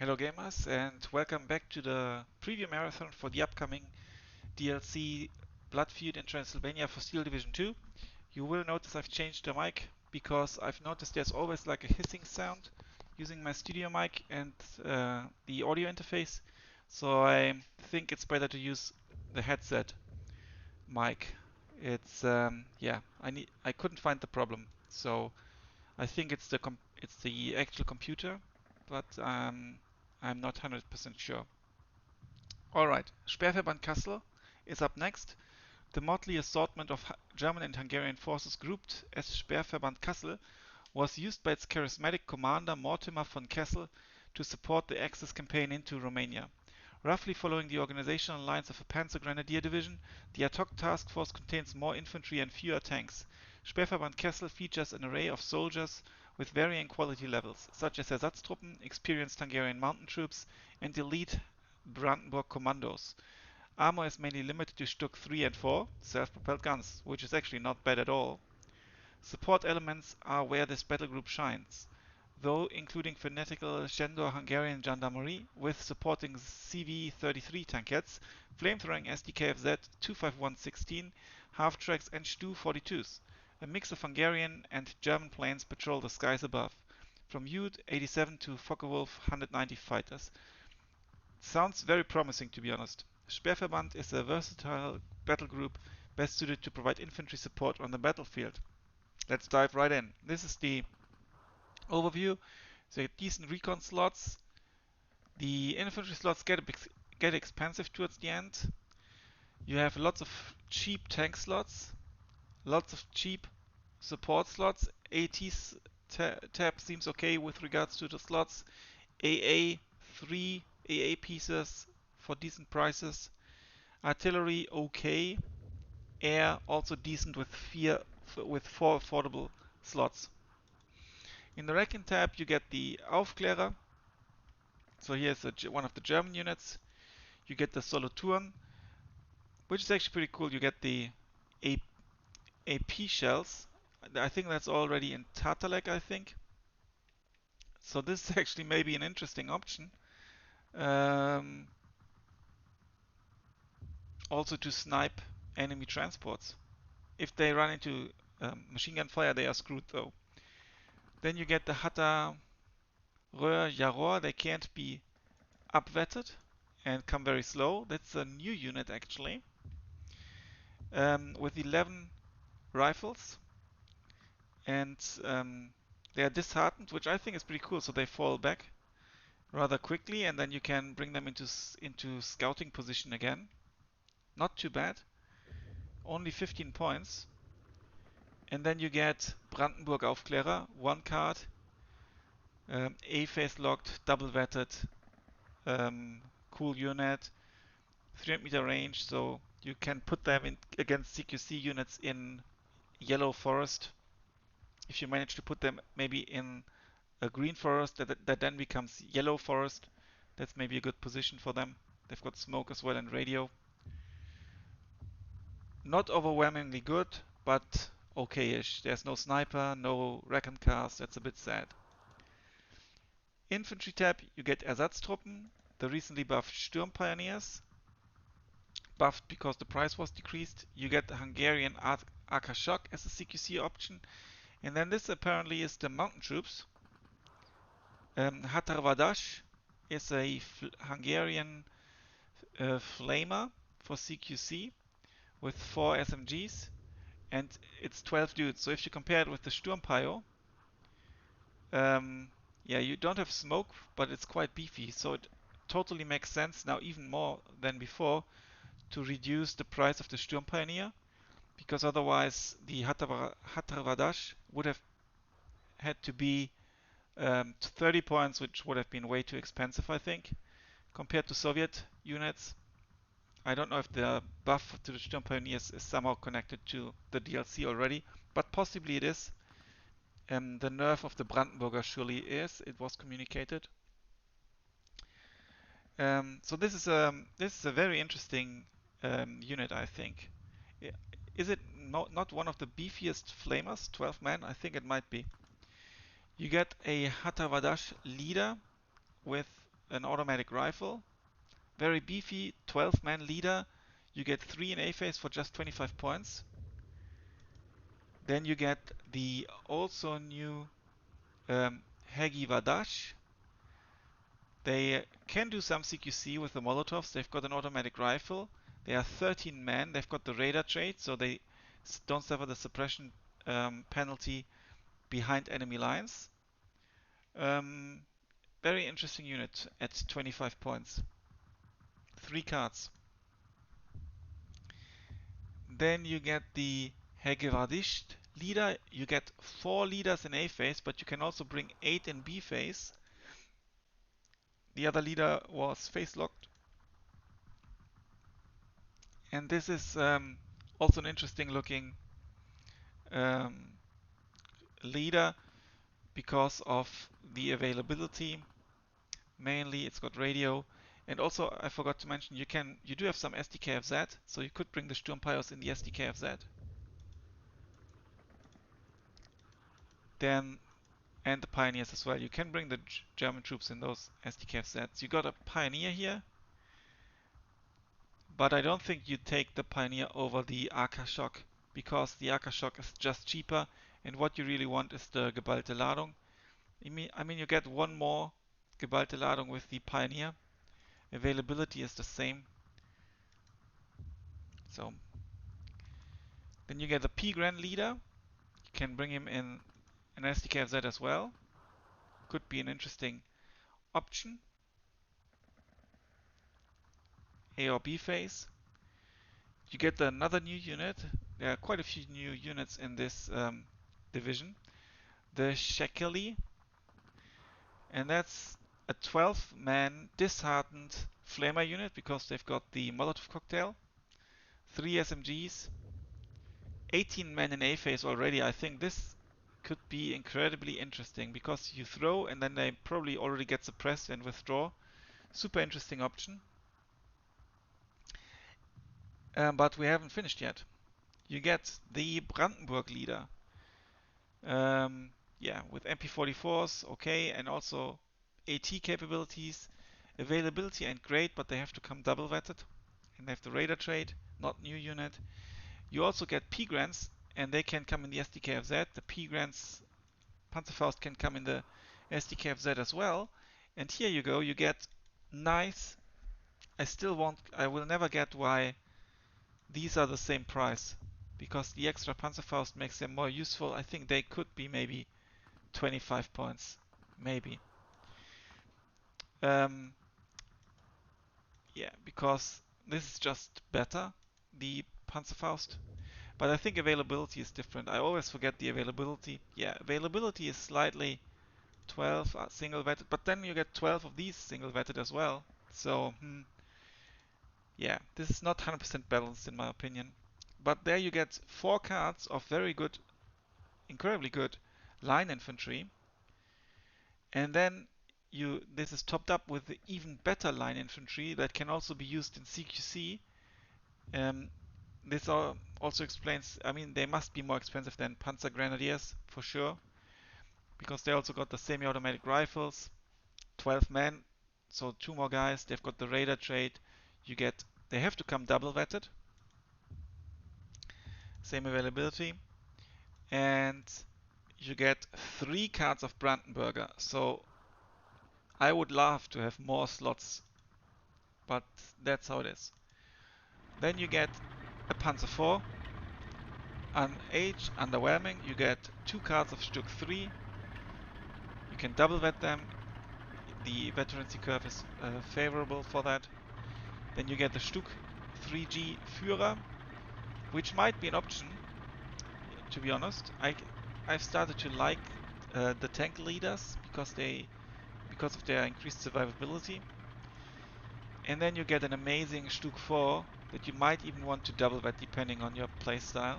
Hello gamers and welcome back to the preview marathon for the upcoming DLC Blood Feud in Transylvania for Steel Division 2. You will notice I've changed the mic because I've noticed there's always like a hissing sound using my studio mic and the audio interface. So I think it's better to use the headset mic. It's I couldn't find the problem. So I think it's the actual computer, but I'm not 100% sure. Alright, Sperrverband Kessel is up next. The motley assortment of German and Hungarian forces grouped as Sperrverband Kessel was used by its charismatic commander Mortimer von Kessel to support the Axis campaign into Romania. Roughly following the organizational lines of a Panzer Grenadier Division, the ad hoc task force contains more infantry and fewer tanks. Sperrverband Kessel features an array of soldiers with varying quality levels, such as Ersatztruppen, experienced Hungarian mountain troops, and elite Brandenburg commandos. Armor is mainly limited to Stuck 3 and 4, self-propelled guns, which is actually not bad at all. Support elements are where this battle group shines, though including fanatical Shendor Hungarian Gendarmerie with supporting CV-33 tankettes, flamethrowing SDKFZ 25116, half-tracks and Stu-42s. A mix of Hungarian and German planes patrol the skies above, from Feud 87 to Focke-Wulf 190 fighters. Sounds very promising, to be honest. Sperrverband is a versatile battle group best suited to provide infantry support on the battlefield. Let's dive right in. This is the overview. So you get decent recon slots. The infantry slots get expensive towards the end. You have lots of cheap tank slots, lots of cheap support slots. AT tab seems okay with regards to the slots. AA 3 AA pieces for decent prices. Artillery okay. Air also decent with four affordable slots. In the Recon tab you get the Aufklärer. So here's one of the German units. You get the Solothurn, which is actually pretty cool. You get the AP shells. I think that's already in Tatalek, I think. So this is actually maybe an interesting option. Also to snipe enemy transports. If they run into machine gun fire, they are screwed though. Then you get the Hatta Röhr Jaror. They can't be upwetted and come very slow. That's a new unit actually. With 11 rifles. And they are disheartened, which I think is pretty cool. So they fall back rather quickly, and then you can bring them into scouting position again. Not too bad. Only 15 points. And then you get Brandenburg Aufklärer, one card, A-phase locked, double vetted, cool unit, 300-meter range, so you can put them in against CQC units in yellow forest. If you manage to put them maybe in a green forest that then becomes yellow forest, that's maybe a good position for them. They've got smoke as well and radio. Not overwhelmingly good, but okay-ish. There's no sniper, no recon cars, that's a bit sad. Infantry tab, you get Ersatztruppen, the recently buffed Sturm Pioneers, buffed because the price was decreased. You get the Hungarian AK Shock as a CQC option. And then this apparently is the mountain troops. Határ-Vadas is a Hungarian flamer for CQC with 4 SMGs, and it's 12 dudes. So if you compare it with the Sturmpio, yeah, you don't have smoke, but it's quite beefy. So it totally makes sense now, even more than before, to reduce the price of the Sturm Pioneer, because otherwise the Határ-Vadas would have had to be 30 points, which would have been way too expensive, I think, compared to Soviet units. I don't know if the buff to the Sturm Pioneers is somehow connected to the DLC already, but possibly it is. The nerf of the Brandenburger surely is. It was communicated. So this is a very interesting unit, I think. Is it not one of the beefiest flamers? 12 men? I think it might be. You get a Határ-Vadas leader with an automatic rifle. Very beefy, 12-man leader. You get 3 in A phase for just 25 points. Then you get the also new Hegi Vadash. They can do some CQC with the Molotovs. They've got an automatic rifle. They are 13 men. They've got the radar trait, so they don't suffer the suppression penalty behind enemy lines. Very interesting unit at 25 points. 3 cards. Then you get the Hegevadisht leader. You get 4 leaders in A phase, but you can also bring 8 in B phase. The other leader was phase locked. And this is also an interesting looking leader because of the availability. Mainly it's got radio. And also I forgot to mention you do have some SDKFZ, so you could bring the Sturmpires in the SDKFZ. Then and the Pioneers as well. You can bring the German troops in those SDKFZs. You got a Pioneer here, but I don't think you take the Pioneer over the Akashock because the Akashock is just cheaper, and what you really want is the Geballte Ladung. I mean, you get one more Geballte Ladung with the Pioneer. Availability is the same. So then you get the P Grand Leader. You can bring him in an SDKFZ as well. Could be an interesting option. A or B phase. You get another new unit. There are quite a few new units in this division. The Shekeli, and that's a 12-man disheartened flamer unit because they've got the Molotov cocktail. 3 SMGs, 18 men in A phase already. I think this could be incredibly interesting because you throw and then they probably already get suppressed and withdraw. Super interesting option. But we haven't finished yet. You get the Brandenburg leader. Yeah, with MP44s, okay, and also AT capabilities. Availability and great, but they have to come double vetted. And they have the radar trait, not new unit. You also get P-Grants, and they can come in the SDKFZ. The P-Grants Panzerfaust can come in the SDKFZ as well. And here you go, you get nice. I will never get why these are the same price. Because the extra Panzerfaust makes them more useful. I think they could be maybe 25 points. Maybe. Yeah, because this is just better, the Panzerfaust. But I think availability is different. I always forget the availability. Yeah, availability is slightly 12 single vetted, but then you get 12 of these single vetted as well. So, yeah, this is not 100% balanced in my opinion. But there you get 4 cards of very good, incredibly good line infantry. And then this is topped up with the even better line infantry that can also be used in CQC. This also explains, I mean, they must be more expensive than Panzer Grenadiers for sure, because they also got the semi-automatic rifles, 12 men, so 2 more guys. They've got the radar trait. They have to come double vetted, same availability, and you get 3 cards of Brandenburger. So I would love to have more slots, but that's how it is. Then you get a Panzer IV, an age underwhelming. You get 2 cards of Stuck 3. You can double vet them. The veterancy curve is favorable for that. Then you get the Stuck 3G Führer, which might be an option, to be honest. I've started to like the tank leaders because of their increased survivability. And then you get an amazing Stuck 4 that you might even want to double vet depending on your playstyle.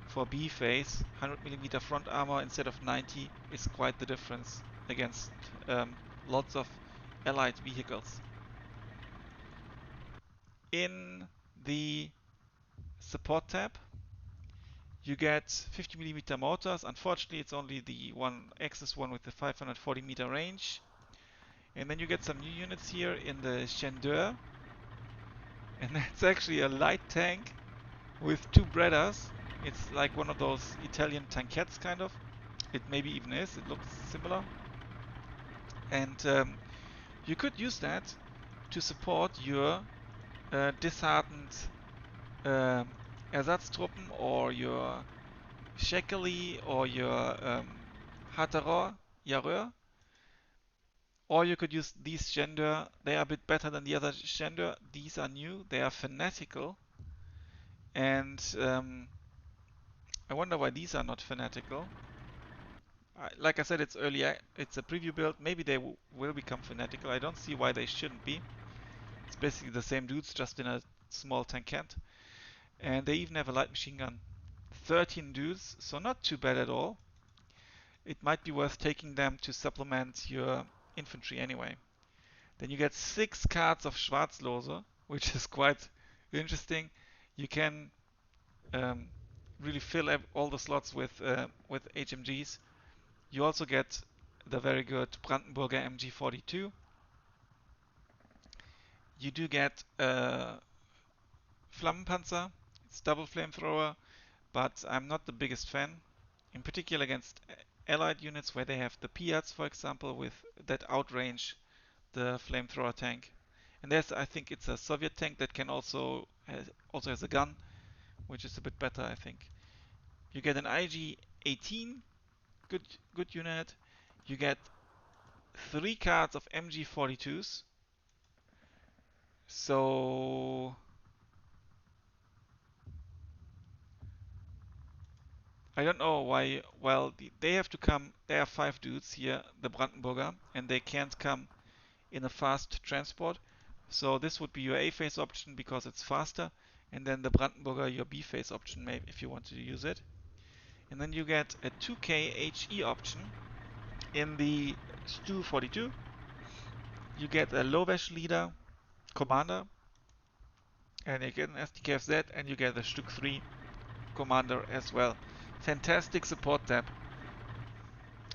For B phase, 100mm front armor instead of 90 is quite the difference against lots of allied vehicles. In the support tab, you get 50mm mortars. Unfortunately, it's only the one Axis one with the 540 meter range. And then you get some new units here in the Chandeur. And that's actually a light tank with 2 Bredders. It's like one of those Italian tankettes kind of. It maybe even is. It looks similar. And you could use that to support your disheartened Ersatztruppen or your Shekeli or your Hateror, Yareur. Or you could use these gender. They are a bit better than the other gender. These are new. They are fanatical. And I wonder why these are not fanatical. Like I said, it's early. It's a preview build. Maybe they will become fanatical. I don't see why they shouldn't be. It's basically the same dudes, just in a small tankette. And they even have a light machine gun. 13 dudes, so not too bad at all. It might be worth taking them to supplement your infantry anyway. Then you get 6 cards of Schwarzlose, which is quite interesting. You can really fill all the slots with HMGs. You also get the very good Brandenburger MG42. You do get Flammenpanzer. It's double flamethrower, but I'm not the biggest fan. In particular against allied units where they have the Piats, for example, with that outrange the flamethrower tank. And there's, I think it's a Soviet tank that can also has a gun, which is a bit better, I think. You get an IG-18, good unit. You get 3 cards of MG-42s. So I don't know why. Well, they have to come. There are 5 dudes here, the Brandenburger, and they can't come in a fast transport. So this would be your A phase option because it's faster, and then the Brandenburger your B phase option, maybe if you want to use it. And then you get a 2K HE option in the Stu 42. You get a Lovesh leader commander, and you get an SDKFZ, and you get a Stück 3 commander as well. Fantastic support tab.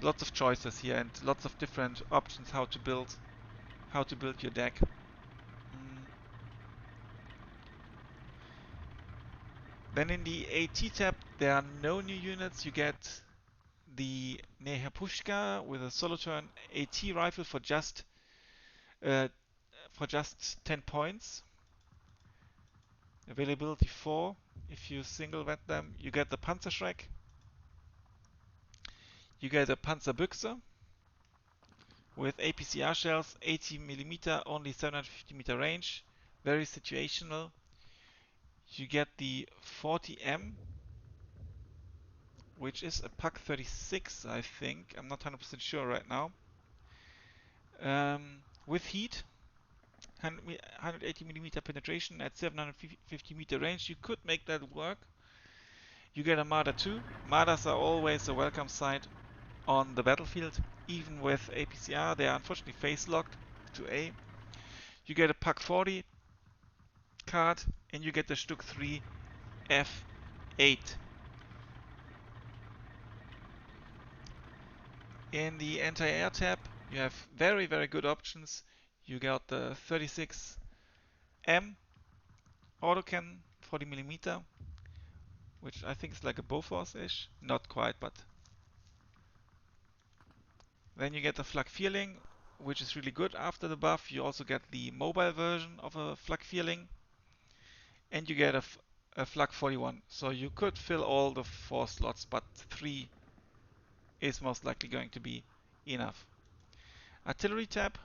Lots of choices here and lots of different options how to build your deck. Then in the AT tab there are no new units. You get the Nehapushka with a solo turn AT rifle for just 10 points. Availability 4. If you single vet them, you get the Panzerschreck. You get a Panzerbüchse with APCR shells, 80mm, only 750-meter range. Very situational. You get the 40M, which is a PAK 36, I think. I'm not 100% sure right now. With heat, 180mm penetration at 750-meter range. You could make that work. You get a Marder 2. Marders are always a welcome sight on the battlefield, even with APCR. They are unfortunately phase locked to A. You get a PAK 40 card, and you get the Stück 3 F8. In the anti-air tab, you have very, very good options. You got the 36M autocannon, 40mm, which I think is like a Bofors-ish. Not quite, but. Then you get the Flak Vierling, which is really good after the buff. You also get the mobile version of a Flak Vierling. And you get a Flak 41. So you could fill all the 4 slots, but 3 is most likely going to be enough. Artillery tab.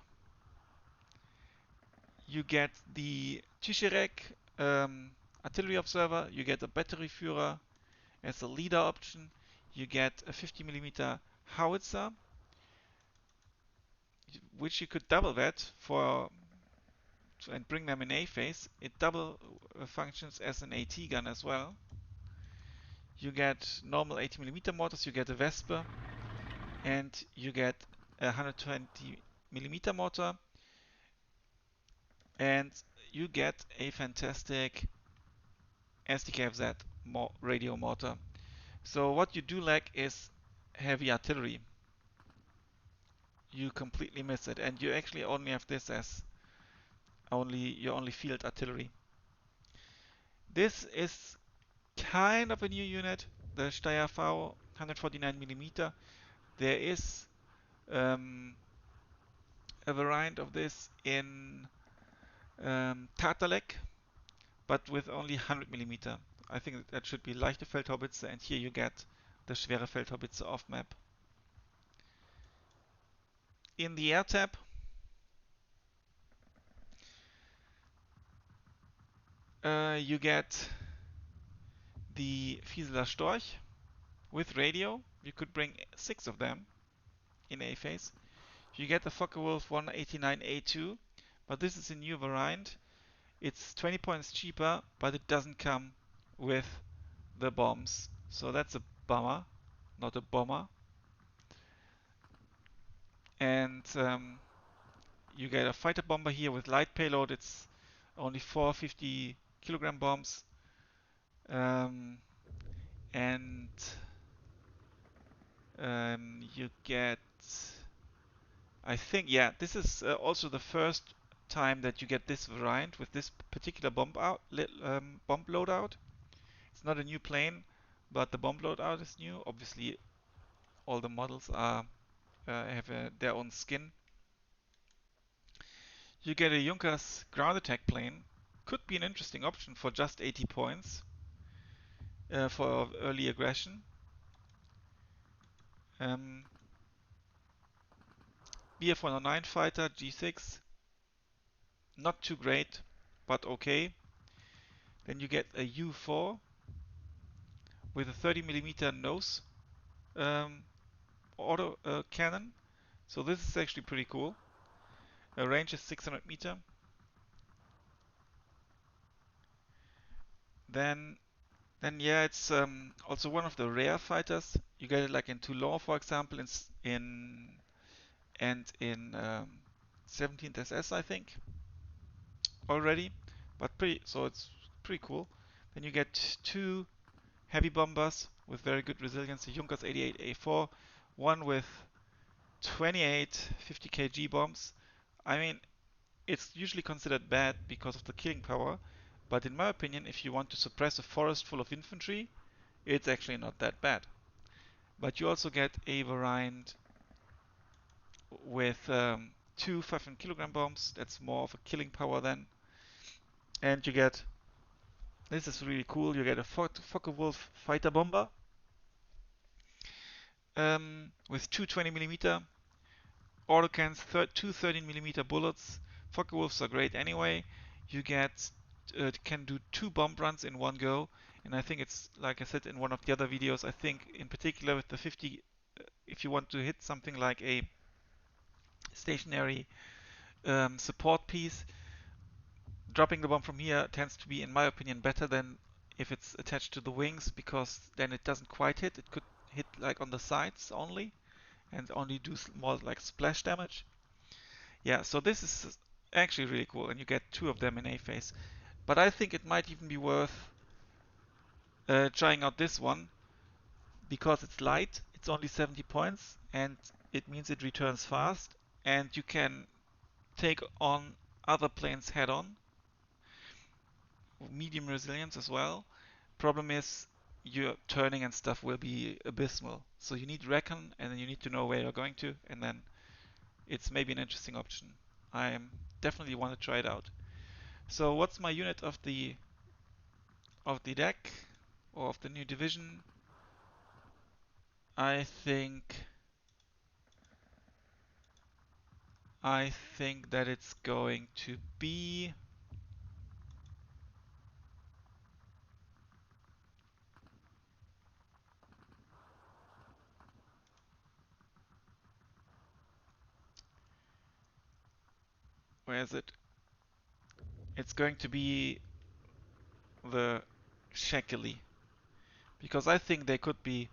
You get the Tischerek artillery observer. You get a Batterieführer as a leader option. You get a 50mm howitzer, which you could double vet and bring them in A phase. It double functions as an AT gun as well. You get normal 80mm mortars. You get a Vespe, and you get a 120mm mortar, and you get a fantastic SDKFZ radio mortar. So what you do lack is heavy artillery. you completely miss it, and you actually only have this as your only field artillery. This is kind of a new unit, the Steyr V 149mm. There is a variant of this in Tatalek, but with only 100mm. I think that should be leichte Feldhaubitze, and here you get the schwere Feldhaubitze off map. In the air tab, you get the Fieseler Storch with radio. You could bring 6 of them in A phase. You get the Focke-Wulf 189A2, but this is a new variant. It's 20 points cheaper, but it doesn't come with the bombs. So that's a bummer, not a bomber. And you get a fighter bomber here with light payload. It's only 4 50-kilogram bombs. And you get, I think, yeah, this is also the first time that you get this variant with this particular bomb loadout. It's not a new plane, but the bomb loadout is new. Obviously, all the models have their own skin. You get a Junkers ground attack plane. Could be an interesting option for just 80 points for early aggression. BF-109 fighter G6. Not too great, but okay. Then you get a U4 with a 30mm nose auto cannon. So this is actually pretty cool. Range is 600 meter. Then yeah, it's also one of the rare fighters. You get it like in Toulon, for example, in 17th SS, I think, already. But so it's pretty cool. Then you get 2 heavy bombers with very good resilience. The Junkers 88A4, one with 28 50 kg bombs. I mean, it's usually considered bad because of the killing power, but in my opinion, if you want to suppress a forest full of infantry, it's actually not that bad. But you also get a variant with 2 500-kilogram bombs. That's more of a killing power then. And you get, this is really cool, you get a Focke-Wulf fighter bomber with 2 20mm autocans, 2 13mm bullets. Focke-Wulfs are great anyway. You can do 2 bomb runs in one go, and I think it's, like I said in one of the other videos, I think in particular with the 50, if you want to hit something like a stationary support piece, dropping the bomb from here tends to be, in my opinion, better than if it's attached to the wings, because then it doesn't quite hit. It could hit like on the sides only and only do more like splash damage. Yeah, so this is actually really cool, and you get 2 of them in A phase. But I think it might even be worth trying out this one because it's light, it's only 70 points, and it means it returns fast, and you can take on other planes head on. Medium resilience as well. Problem is, your turning and stuff will be abysmal. So you need recon, and then you need to know where you're going to, and then it's maybe an interesting option. I definitely want to try it out. So what's my unit of the deck or of the new division? I think that it's going to be where is it? It's going to be the Shekeli, because I think they could be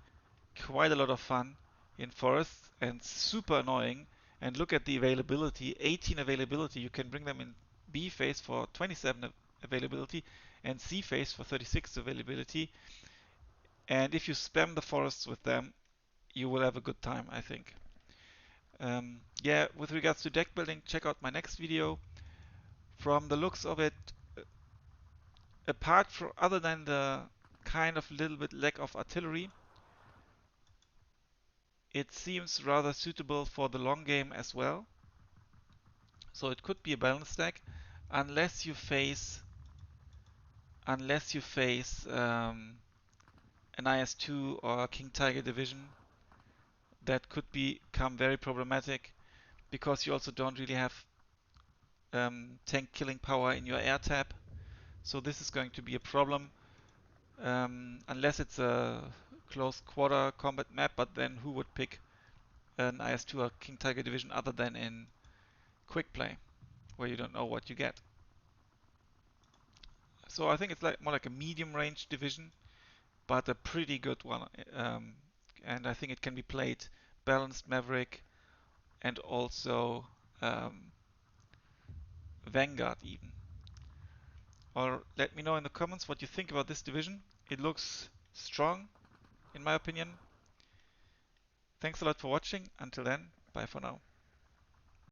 quite a lot of fun in forests and super annoying. And look at the availability, 18 availability. You can bring them in B phase for 27 availability and C phase for 36 availability. And if you spam the forests with them, you will have a good time, I think. Yeah, with regards to deck building, check out my next video. From the looks of it, apart from other than the kind of little bit lack of artillery, it seems rather suitable for the long game as well. So it could be a balanced deck, unless you face an IS-2 or King Tiger division. That could become very problematic because you also don't really have tank killing power in your air tab. So this is going to be a problem unless it's a close quarter combat map. But then who would pick an IS-2 or King Tiger division other than in quick play, where you don't know what you get? So I think it's like more like a medium range division, but a pretty good one. And I think it can be played balanced Maverick and also Vanguard even. Or let me know in the comments what you think about this division. It looks strong, in my opinion. Thanks a lot for watching. Until then, bye for now.